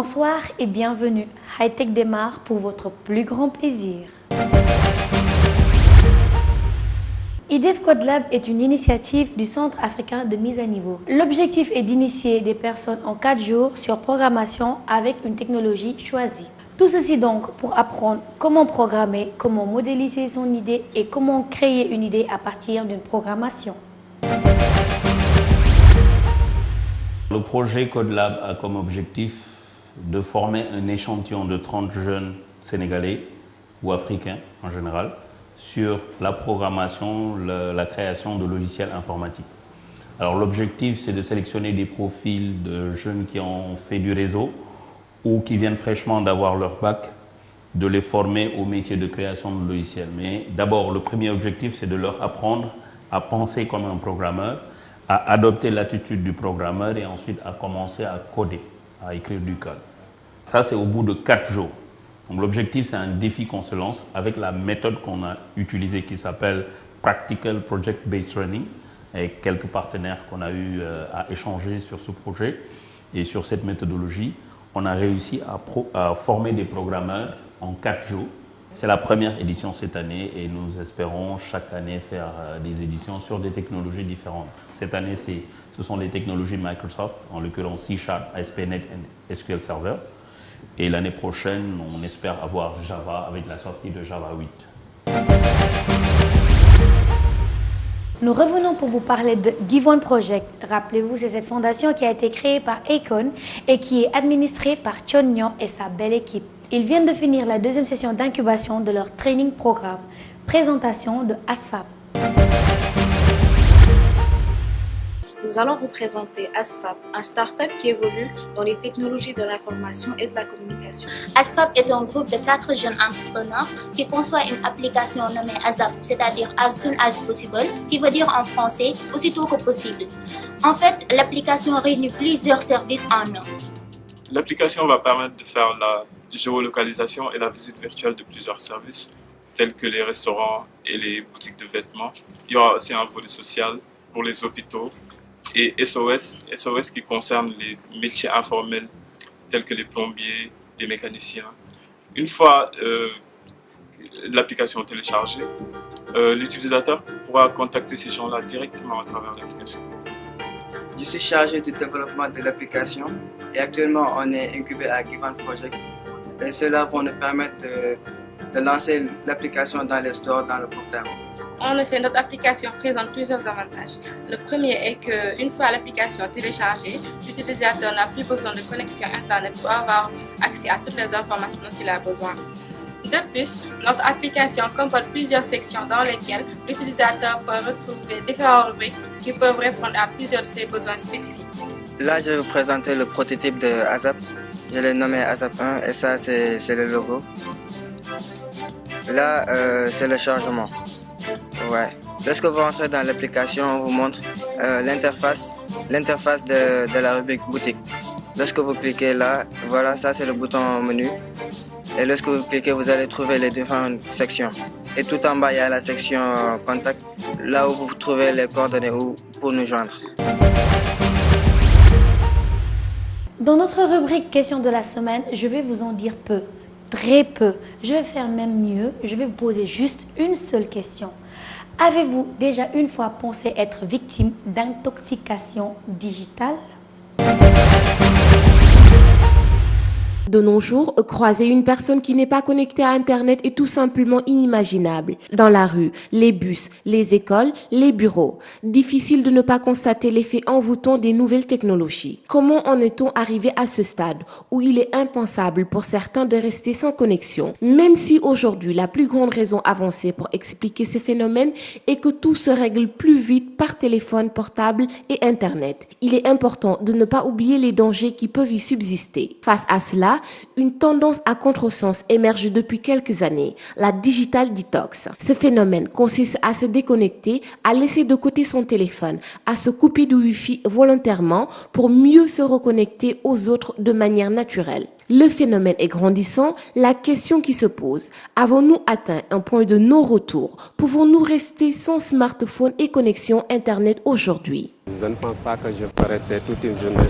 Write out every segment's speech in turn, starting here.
Bonsoir et bienvenue. Hightech démarre pour votre plus grand plaisir. IDEF Code Lab est une initiative du Centre africain de mise à niveau. L'objectif est d'initier des personnes en 4 jours sur programmation avec une technologie choisie. Tout ceci donc pour apprendre comment programmer, comment modéliser son idée et comment créer une idée à partir d'une programmation. Le projet Code Lab a comme objectif de former un échantillon de 30 jeunes sénégalais ou africains en général sur la programmation, la création de logiciels informatiques. Alors l'objectif, c'est de sélectionner des profils de jeunes qui ont fait du réseau ou qui viennent fraîchement d'avoir leur bac, de les former au métier de création de logiciels. Mais d'abord, le premier objectif, c'est de leur apprendre à penser comme un programmeur, à adopter l'attitude du programmeur et ensuite à commencer à coder, à écrire du code. Ça, c'est au bout de 4 jours. Donc l'objectif, c'est un défi qu'on se lance avec la méthode qu'on a utilisée qui s'appelle Practical Project Based Training, avec quelques partenaires qu'on a eu à échanger sur ce projet. Et sur cette méthodologie, on a réussi à former des programmeurs en 4 jours. C'est la première édition cette année et nous espérons chaque année faire des éditions sur des technologies différentes. Cette année, ce sont des technologies Microsoft, en l'occurrence C#, ASP.NET et SQL Server. Et l'année prochaine, on espère avoir Java avec la sortie de Java 8. Nous revenons pour vous parler de Give1 Project. Rappelez-vous, c'est cette fondation qui a été créée par Akon et qui est administrée par Chonyon et sa belle équipe. Ils viennent de finir la 2e session d'incubation de leur training programme. Présentation de ASFAP. Nous allons vous présenter ASFAP, un start-up qui évolue dans les technologies de l'information et de la communication. ASFAP est un groupe de 4 jeunes entrepreneurs qui conçoit une application nommée ASAP, c'est-à-dire As Soon As Possible, qui veut dire en français aussitôt que possible. En fait, l'application réunit plusieurs services en un. L'application va permettre de faire la géolocalisation et la visite virtuelle de plusieurs services, tels que les restaurants et les boutiques de vêtements. Il y aura aussi un volet social pour les hôpitaux et SOS qui concerne les métiers informels, tels que les plombiers, les mécaniciens. Une fois l'application téléchargée, l'utilisateur pourra contacter ces gens-là directement à travers l'application. Je suis chargé du développement de l'application et actuellement on est incubé à Give1 Project. Et cela va nous permettre de lancer l'application dans les stores dans le court terme. En effet, notre application présente plusieurs avantages. Le premier est qu'une fois l'application téléchargée, l'utilisateur n'a plus besoin de connexion Internet pour avoir accès à toutes les informations dont il a besoin. De plus, notre application comporte plusieurs sections dans lesquelles l'utilisateur peut retrouver différentes rubriques qui peuvent répondre à plusieurs de ses besoins spécifiques. Là, je vais vous présenter le prototype de ASAP. Je l'ai nommé ASAP 1 et ça, c'est le logo. Là, c'est le chargement. Ouais. Lorsque vous rentrez dans l'application, on vous montre l'interface de la rubrique boutique. Lorsque vous cliquez là, voilà, ça c'est le bouton menu. Et lorsque vous cliquez, vous allez trouver les différentes sections. Et tout en bas, il y a la section contact, là où vous trouvez les coordonnées pour nous joindre. Dans notre rubrique questions de la semaine, je vais vous en dire peu, très peu. Je vais faire même mieux, je vais vous poser juste une seule question. Avez-vous déjà une fois pensé être victime d'intoxication digitale ? De nos jours, croiser une personne qui n'est pas connectée à Internet est tout simplement inimaginable. Dans la rue, les bus, les écoles, les bureaux. Difficile de ne pas constater l'effet envoûtant des nouvelles technologies. Comment en est-on arrivé à ce stade où il est impensable pour certains de rester sans connexion? Même si aujourd'hui, la plus grande raison avancée pour expliquer ces phénomènes est que tout se règle plus vite par téléphone portable et Internet. Il est important de ne pas oublier les dangers qui peuvent y subsister. Face à cela, une tendance à contresens émerge depuis quelques années, la digital detox. Ce phénomène consiste à se déconnecter, à laisser de côté son téléphone, à se couper du Wi-Fi volontairement pour mieux se reconnecter aux autres de manière naturelle. Le phénomène est grandissant, la question qui se pose, avons-nous atteint un point de non-retour? Pouvons-nous rester sans smartphone et connexion Internet aujourd'hui? Je ne pense pas que je peux rester toute une journée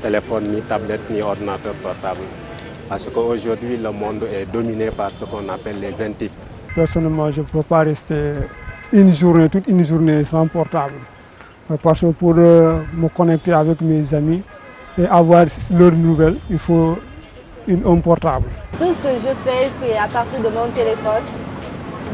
téléphone, ni tablette, ni ordinateur portable. Parce qu'aujourd'hui, le monde est dominé par ce qu'on appelle les intiques. Personnellement, je ne peux pas rester toute une journée sans portable. Parce que pour me connecter avec mes amis et avoir leurs nouvelles, il faut un portable. Tout ce que je fais, c'est à partir de mon téléphone.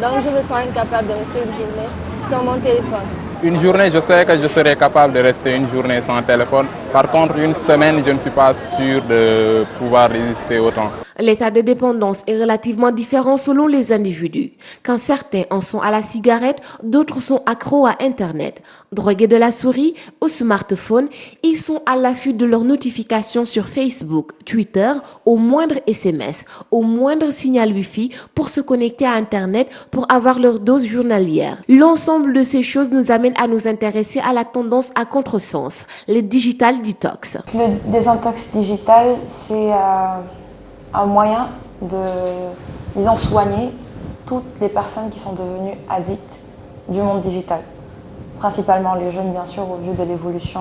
Donc je me sens incapable de rester une journée sans mon téléphone. Une journée, je sais que je serais capable de rester une journée sans téléphone. Par contre, une semaine, je ne suis pas sûr de pouvoir résister autant. L'état de dépendance est relativement différent selon les individus. Quand certains en sont à la cigarette, d'autres sont accros à Internet. Drogués de la souris au smartphone, ils sont à l'affût de leurs notifications sur Facebook, Twitter, au moindre SMS, au moindre signal Wi-Fi pour se connecter à Internet pour avoir leur dose journalière. L'ensemble de ces choses nous amène à nous intéresser à la tendance à contresens, le digital detox. Le désintox digital, c'est un moyen de, disons, soigner toutes les personnes qui sont devenues addictes du monde digital. Principalement les jeunes, bien sûr, au vu de l'évolution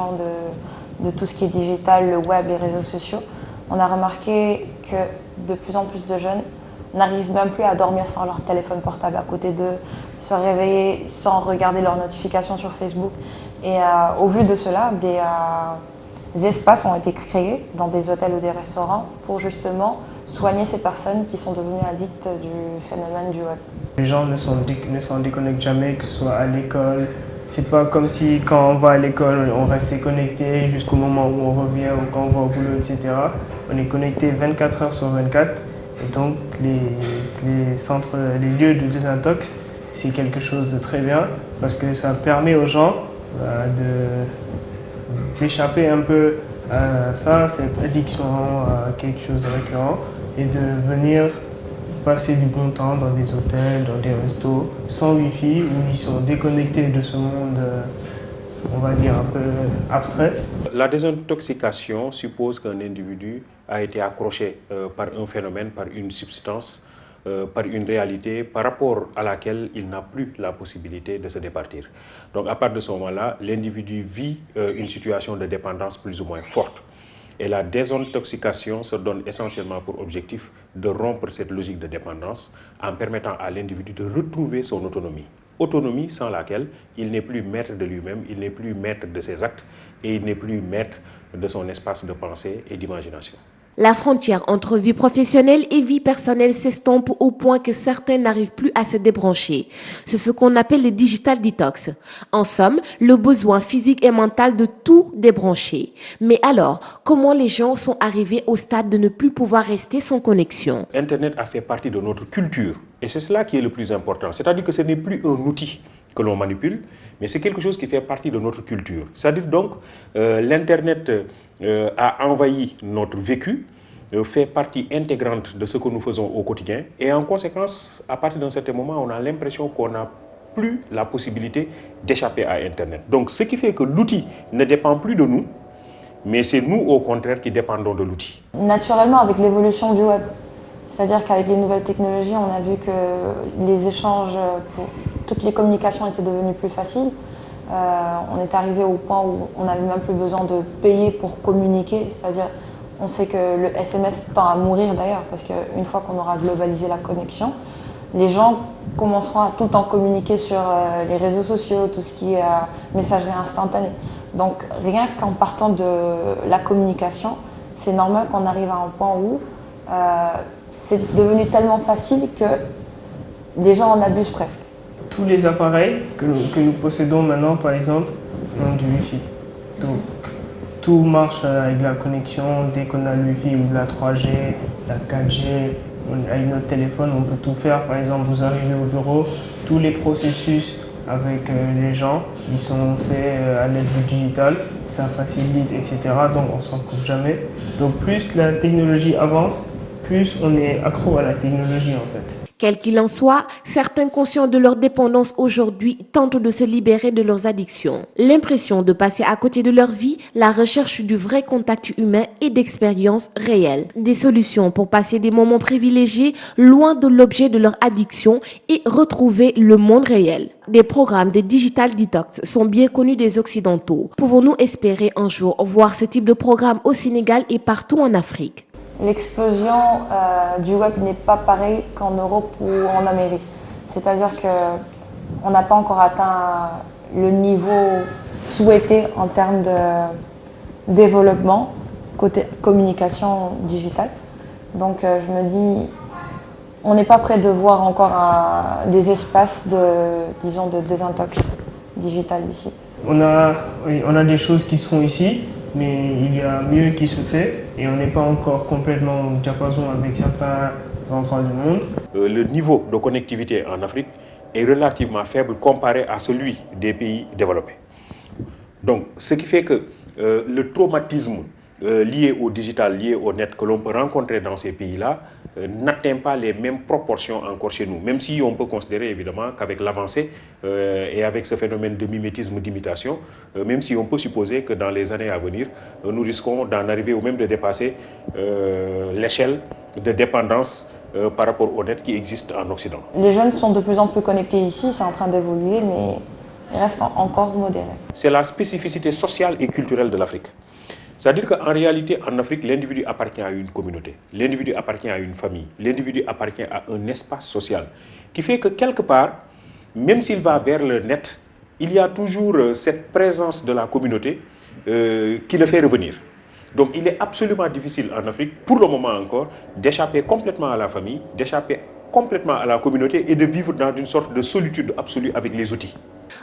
de tout ce qui est digital, le web, les réseaux sociaux. On a remarqué que de plus en plus de jeunes n'arrivent même plus à dormir sans leur téléphone portable à côté d'eux, se réveiller sans regarder leurs notifications sur Facebook. Et au vu de cela, des espaces ont été créés dans des hôtels ou des restaurants pour justement soigner ces personnes qui sont devenues addictes du phénomène du web. Les gens ne s'en déconnectent jamais, que ce soit à l'école. C'est pas comme si quand on va à l'école, on restait connecté jusqu'au moment où on revient ou quand on va au boulot, etc. On est connecté 24 heures sur 24. Et donc les lieux de désintox, c'est quelque chose de très bien parce que ça permet aux gens d'échapper un peu à ça, cette addiction à quelque chose de récurrent et de venir passer du bon temps dans des hôtels, dans des restos, sans Wi-Fi, où ils sont déconnectés de ce monde, on va dire, un peu abstrait. La désintoxication suppose qu'un individu a été accroché par un phénomène, par une substance, par une réalité par rapport à laquelle il n'a plus la possibilité de se départir. Donc à partir de ce moment-là, l'individu vit une situation de dépendance plus ou moins forte. Et la désintoxication se donne essentiellement pour objectif de rompre cette logique de dépendance en permettant à l'individu de retrouver son autonomie. Autonomie sans laquelle il n'est plus maître de lui-même, il n'est plus maître de ses actes et il n'est plus maître de son espace de pensée et d'imagination. La frontière entre vie professionnelle et vie personnelle s'estompe au point que certains n'arrivent plus à se débrancher. C'est ce qu'on appelle le digital detox. En somme, le besoin physique et mental de tout débrancher. Mais alors, comment les gens sont arrivés au stade de ne plus pouvoir rester sans connexion? Internet a fait partie de notre culture et c'est cela qui est le plus important. C'est-à-dire que ce n'est plus un outil que l'on manipule, mais c'est quelque chose qui fait partie de notre culture. C'est-à-dire donc, l'Internet a envahi notre vécu, fait partie intégrante de ce que nous faisons au quotidien. Et en conséquence, à partir d'un certain moment, on a l'impression qu'on n'a plus la possibilité d'échapper à Internet. Donc, ce qui fait que l'outil ne dépend plus de nous, mais c'est nous, au contraire, qui dépendons de l'outil. Naturellement, avec l'évolution du web, c'est-à-dire qu'avec les nouvelles technologies, on a vu que les échanges, pour toutes les communications étaient devenues plus faciles. On est arrivé au point où on n'avait même plus besoin de payer pour communiquer, c'est-à-dire on sait que le SMS tend à mourir d'ailleurs, parce qu'une fois qu'on aura globalisé la connexion, les gens commenceront à tout le temps communiquer sur les réseaux sociaux, tout ce qui est messagerie instantanée. Donc rien qu'en partant de la communication, c'est normal qu'on arrive à un point où c'est devenu tellement facile que les gens en abusent presque. Tous les appareils que nous possédons maintenant, par exemple, ont du Wi-Fi. Donc, tout marche avec la connexion. Dès qu'on a le Wi-Fi ou la 3G, la 4G, avec notre téléphone, on peut tout faire. Par exemple, vous arrivez au bureau, tous les processus avec les gens, ils sont faits à l'aide du digital, ça facilite, etc. Donc, on ne s'en coupe jamais. Donc, plus la technologie avance, plus on est accro à la technologie, en fait. Quel qu'il en soit, certains conscients de leur dépendance aujourd'hui tentent de se libérer de leurs addictions. L'impression de passer à côté de leur vie, la recherche du vrai contact humain et d'expériences réelles. Des solutions pour passer des moments privilégiés loin de l'objet de leur addiction et retrouver le monde réel. Des programmes de digital detox sont bien connus des Occidentaux. Pouvons-nous espérer un jour voir ce type de programme au Sénégal et partout en Afrique? L'explosion du web n'est pas pareil qu'en Europe ou en Amérique. C'est-à-dire qu'on n'a pas encore atteint le niveau souhaité en termes de développement côté communication digitale. Donc je me dis, on n'est pas prêt de voir encore des espaces de désintox digital ici. On a des choses qui se font ici, mais il y a mieux qui se fait et on n'est pas encore complètement en diapason avec certains endroits du monde. Le niveau de connectivité en Afrique est relativement faible comparé à celui des pays développés. Donc, ce qui fait que le traumatisme lié au digital, lié au net que l'on peut rencontrer dans ces pays-là n'atteint pas les mêmes proportions encore chez nous. Même si on peut considérer évidemment qu'avec l'avancée et avec ce phénomène de mimétisme, d'imitation, même si on peut supposer que dans les années à venir, nous risquons d'en arriver ou même de dépasser l'échelle de dépendance par rapport au net qui existe en Occident. Les jeunes sont de plus en plus connectés ici, c'est en train d'évoluer, mais ils restent encore modérés. C'est la spécificité sociale et culturelle de l'Afrique. C'est-à-dire qu'en réalité, en Afrique, l'individu appartient à une communauté, l'individu appartient à une famille, l'individu appartient à un espace social, qui fait que quelque part, même s'il va vers le net, il y a toujours cette présence de la communauté qui le fait revenir. Donc il est absolument difficile en Afrique, pour le moment encore, d'échapper complètement à la famille, d'échapper complètement à la communauté et de vivre dans une sorte de solitude absolue avec les outils.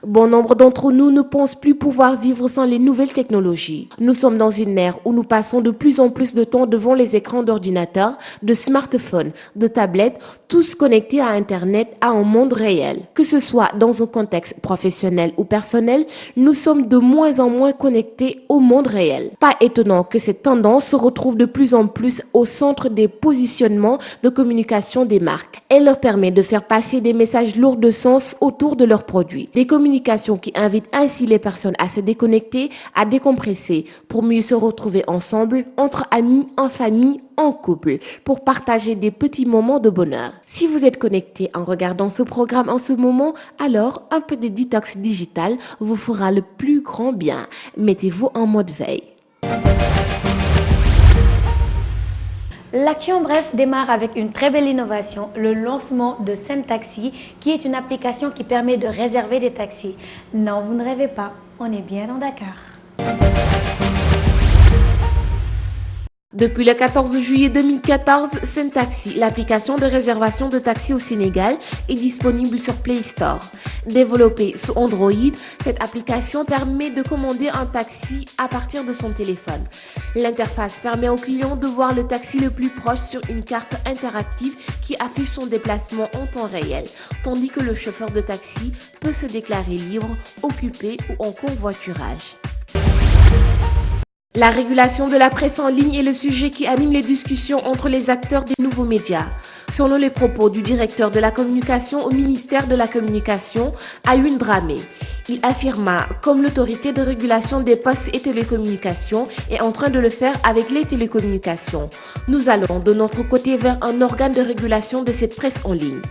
Bon nombre d'entre nous ne pensent plus pouvoir vivre sans les nouvelles technologies. Nous sommes dans une ère où nous passons de plus en plus de temps devant les écrans d'ordinateurs, de smartphones, de tablettes, tous connectés à Internet, à un monde réel. Que ce soit dans un contexte professionnel ou personnel, nous sommes de moins en moins connectés au monde réel. Pas étonnant que cette tendance se retrouve de plus en plus au centre des positionnements de communication des marques. Elle leur permet de faire passer des messages lourds de sens autour de leurs produits. Des communications qui invitent ainsi les personnes à se déconnecter, à décompresser, pour mieux se retrouver ensemble, entre amis, en famille, en couple, pour partager des petits moments de bonheur. Si vous êtes connecté en regardant ce programme en ce moment, alors un peu de détox digital vous fera le plus grand bien. Mettez-vous en mode veille. L'action Bref démarre avec une très belle innovation, le lancement de SendTaxi, qui est une application qui permet de réserver des taxis. Non, vous ne rêvez pas, on est bien dans Dakar. Depuis le 14 juillet 2014, SendTaxi, l'application de réservation de taxi au Sénégal, est disponible sur Play Store. Développée sous Android, cette application permet de commander un taxi à partir de son téléphone. L'interface permet au client de voir le taxi le plus proche sur une carte interactive qui affiche son déplacement en temps réel, tandis que le chauffeur de taxi peut se déclarer libre, occupé ou en convoiturage. La régulation de la presse en ligne est le sujet qui anime les discussions entre les acteurs des nouveaux médias. Selon les propos du directeur de la communication au ministère de la Communication, Alioune Dramé, il affirma, comme l'autorité de régulation des postes et télécommunications est en train de le faire avec les télécommunications, nous allons de notre côté vers un organe de régulation de cette presse en ligne.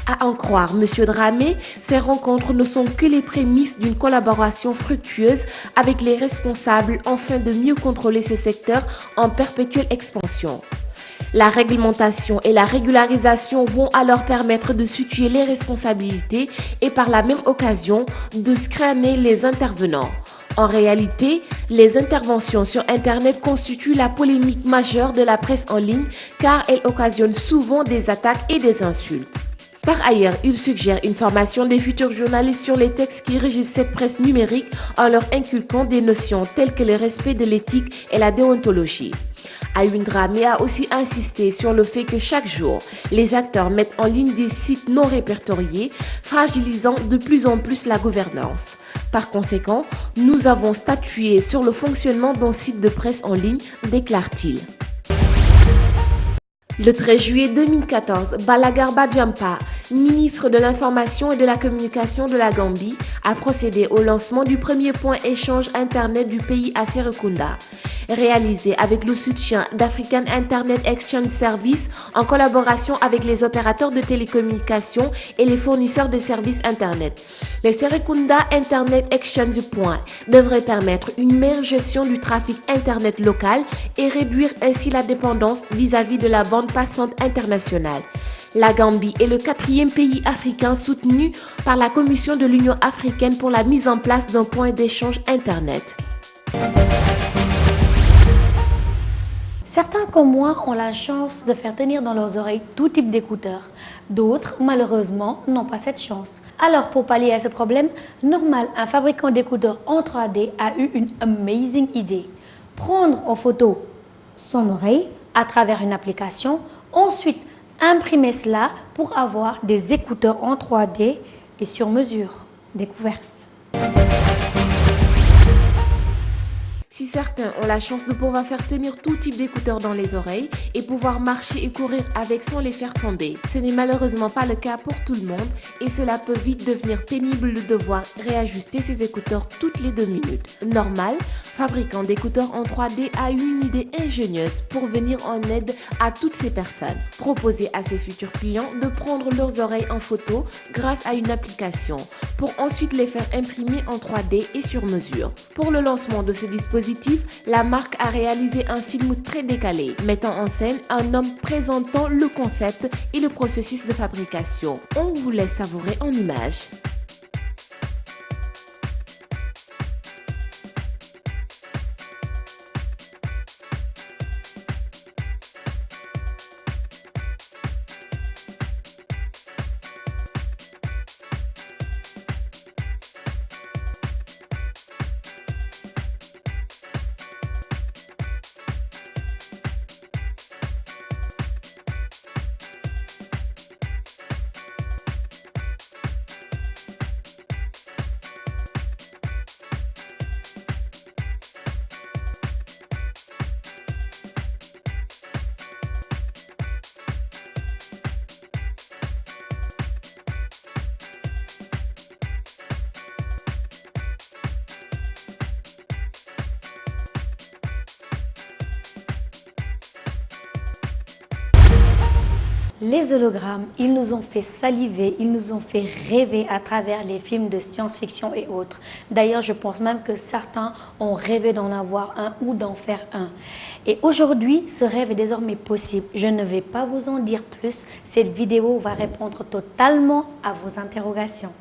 À en croire M. Dramé, ces rencontres ne sont que les prémices d'une collaboration fructueuse avec les responsables afin de mieux contrôler ce secteur en perpétuelle expansion. La réglementation et la régularisation vont alors permettre de situer les responsabilités et par la même occasion de screener les intervenants. En réalité, les interventions sur Internet constituent la polémique majeure de la presse en ligne car elles occasionnent souvent des attaques et des insultes. Par ailleurs, il suggère une formation des futurs journalistes sur les textes qui régissent cette presse numérique en leur inculquant des notions telles que le respect de l'éthique et la déontologie. Alioune Dramé a aussi insisté sur le fait que chaque jour, les acteurs mettent en ligne des sites non répertoriés, fragilisant de plus en plus la gouvernance. Par conséquent, nous avons statué sur le fonctionnement d'un site de presse en ligne, déclare-t-il. Le 13 juillet 2014, Balagarba Jampa, ministre de l'Information et de la Communication de la Gambie, a procédé au lancement du premier point échange Internet du pays à Serekunda, réalisé avec le soutien d'African Internet Exchange Service en collaboration avec les opérateurs de télécommunications et les fournisseurs de services Internet. Les Serekunda Internet Exchange Point devraient permettre une meilleure gestion du trafic Internet local et réduire ainsi la dépendance vis-à-vis de la bande passante internationale. La Gambie est le 4e pays africain soutenu par la Commission de l'Union africaine pour la mise en place d'un point d'échange Internet. Certains comme moi ont la chance de faire tenir dans leurs oreilles tout type d'écouteurs. D'autres, malheureusement, n'ont pas cette chance. Alors pour pallier à ce problème, Normal, un fabricant d'écouteurs en 3D, a eu une amazing idée. Prendre en photo son oreille à travers une application, ensuite imprimer cela pour avoir des écouteurs en 3D et sur mesure. Découverte. Si certains ont la chance de pouvoir faire tenir tout type d'écouteurs dans les oreilles et pouvoir marcher et courir avec sans les faire tomber, ce n'est malheureusement pas le cas pour tout le monde et cela peut vite devenir pénible de devoir réajuster ses écouteurs toutes les 2 minutes. Normal, fabricant d'écouteurs en 3D, a eu une idée ingénieuse pour venir en aide à toutes ces personnes. Proposer à ses futurs clients de prendre leurs oreilles en photo grâce à une application pour ensuite les faire imprimer en 3D et sur mesure. Pour le lancement de ce dispositif, la marque a réalisé un film très décalé, mettant en scène un homme présentant le concept et le processus de fabrication. On vous laisse savourer en images. Les hologrammes, ils nous ont fait saliver, ils nous ont fait rêver à travers les films de science-fiction et autres. D'ailleurs, je pense même que certains ont rêvé d'en avoir un ou d'en faire un. Et aujourd'hui, ce rêve est désormais possible. Je ne vais pas vous en dire plus. Cette vidéo va répondre totalement à vos interrogations.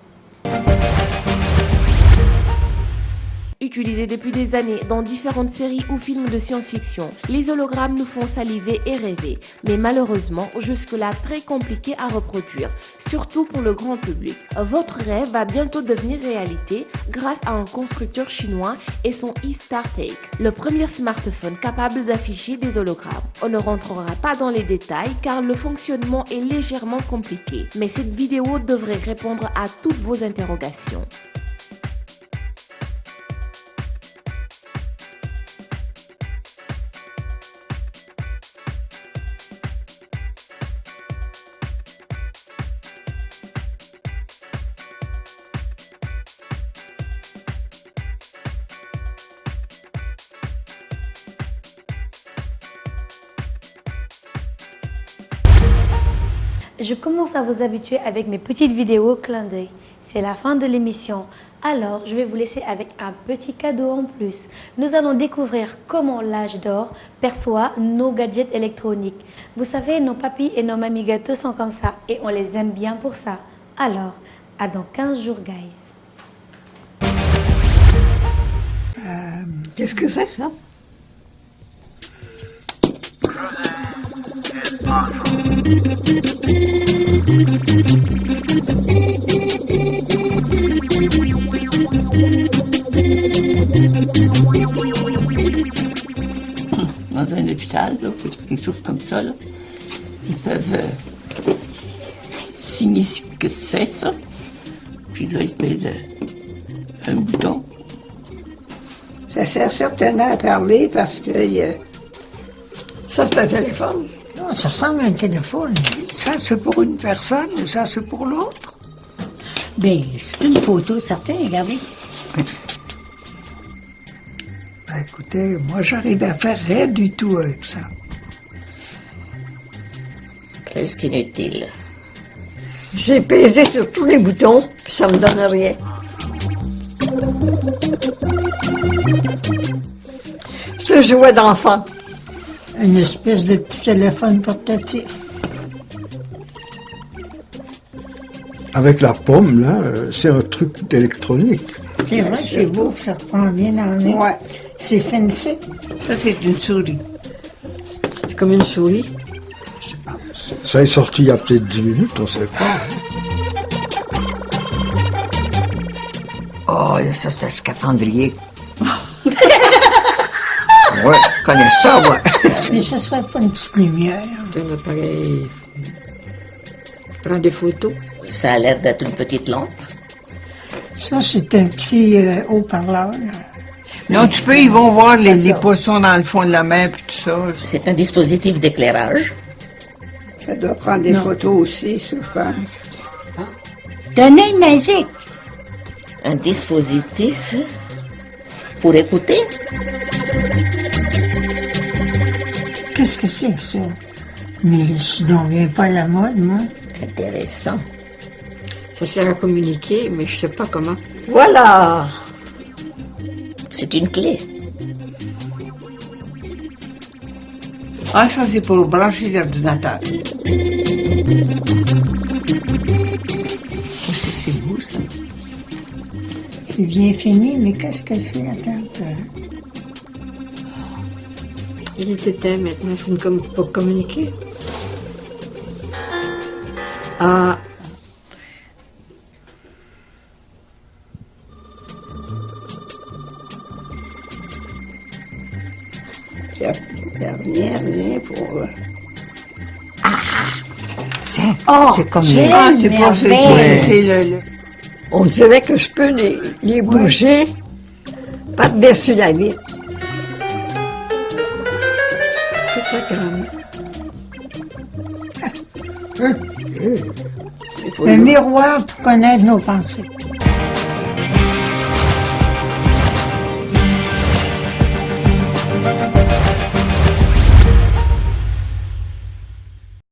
Utilisés depuis des années dans différentes séries ou films de science-fiction, les hologrammes nous font saliver et rêver, mais malheureusement jusque-là très compliqué à reproduire, surtout pour le grand public. Votre rêve va bientôt devenir réalité grâce à un constructeur chinois et son eStarTake, le premier smartphone capable d'afficher des hologrammes. On ne rentrera pas dans les détails car le fonctionnement est légèrement compliqué, mais cette vidéo devrait répondre à toutes vos interrogations. Je commence à vous habituer avec mes petites vidéos clin d'œil. C'est la fin de l'émission. Alors, je vais vous laisser avec un petit cadeau en plus. Nous allons découvrir comment l'âge d'or perçoit nos gadgets électroniques. Vous savez, nos papis et nos mamies gâteaux sont comme ça et on les aime bien pour ça. Alors, à dans 15 jours, guys. Qu'est-ce que c'est ça? Dans un hôpital, là, quelque chose comme ça, là, ils peuvent signer ce que c'est ça, puis là ils pèsent un bouton. Ça sert certainement à parler parce que ça c'est un téléphone. ça ressemble à un téléphone. Ça, c'est pour une personne et ça, c'est pour l'autre. Ben, c'est une photo, certain, regardez. Ben, écoutez, moi, j'arrive à faire rien du tout avec ça. Presque inutile. J'ai pesé sur tous les boutons, puis ça me donne rien. C'est un jouet d'enfant. Une espèce de petit téléphone portatif. Avec la pomme, là, c'est un truc d'électronique. C'est vrai que c'est beau, ça te prend bien dans le nez. Ouais. C'est fancy. Ça, c'est une souris. C'est comme une souris. Ça est sorti il y a peut-être 10 minutes, on ne sait pas. Oh, ça, c'est un scaphandrier. Ouais, je connais ça, ouais. Mais ça serait pas une petite lumière. C'est un appareil. Prends des photos. Ça a l'air d'être une petite lampe. Ça, c'est un petit haut-parleur. Non, tu peux, ils vont voir les poissons dans le fond de la mer et tout ça. C'est un dispositif d'éclairage. Ça doit prendre des photos aussi, ça, je pense. D'un œil magique. Un dispositif pour écouter. Qu'est-ce que c'est que ça? Mais je n'en viens pas à la mode, moi. Intéressant. Ça sert à communiquer, mais je sais pas comment. Voilà. C'est une clé. Ah, ça, c'est pour brancher l'ordinateur. Oh, c'est beau, ça. C'est bien fini, mais qu'est-ce que c'est? Attends un peu. Il est éteint maintenant, c'est pour communiquer. Ah. Il n'y a rien pour... Tiens, c'est comme c'est pour le... On dirait que je peux les bouger par-dessus la vitre. C'est pas grave. Un miroir pour connaître nos pensées.